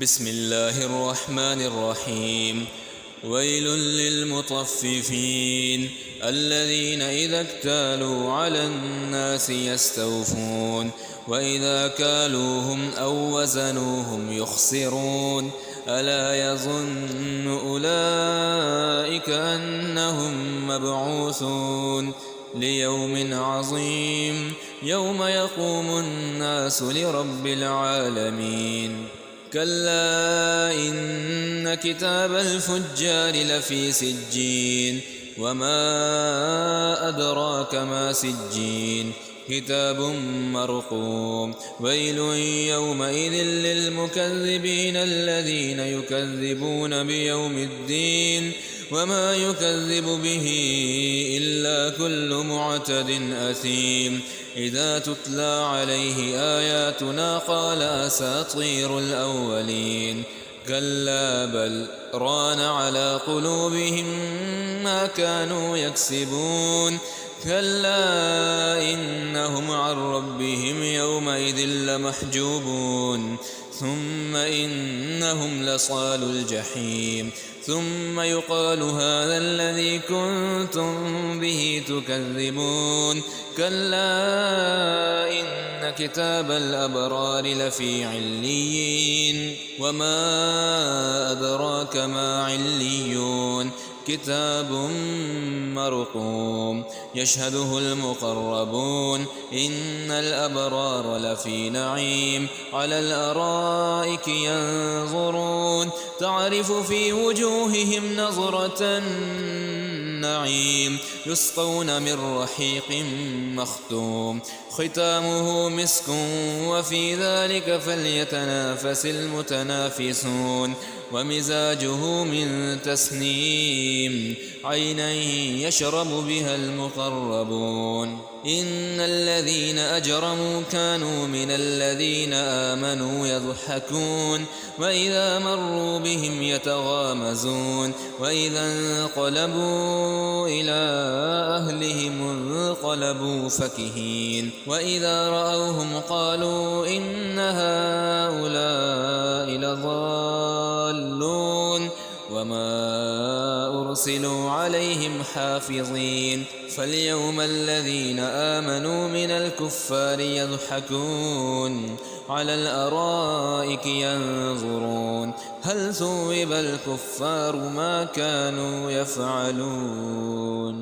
بسم الله الرحمن الرحيم. ويل للمطففين الذين إذا اكتالوا على الناس يستوفون وإذا كالوهم أو وزنوهم يخسرون ألا يظن أولئك أنهم مبعوثون ليوم عظيم يوم يقوم الناس لرب العالمين. كلا إن كتاب الفجار لفي سجين وما أدراك ما سجين كتاب مرقوم. ويل يومئذ للمكذبين الذين يكذبون بيوم الدين وما يكذب به إلا كل معتد أثيم إذا تتلى عليه آياتنا قال أساطير الأولين. كلا بل ران على قلوبهم ما كانوا يكسبون. كلا إنهم عن ربهم يومئذ لمحجوبون ثم إنهم لصال الجحيم ثم يقال هذا الذي كنتم به تكذبون. كلا إن كتاب الأبرار لفي عليين وما أدراك ما عليون كتاب مرقوم يشهده المقربون إن الأبرار لفي نعيم على الأرائك ينظرون تعرف في وجوههم نظرة النعيم يسقون من رحيق مختوم ختامه مسك وفي ذلك فليتنافس المتنافسون ومزاجه من تسنيم عينا يشرب بها المقربون. إن الذين أجرموا كانوا من الذين آمنوا يضحكون وإذا مروا بهم يتغامزون وإذا انقلبوا إلى أهلهم انقلبوا فكهين وإذا رأوهم قالوا إن هؤلاء لضالون وما أرسلوا عليهم حافظين. فاليوم الذين آمنوا من الكفار يضحكون على الأرائك ينظرون هل ثوب الكفار ما كانوا يفعلون.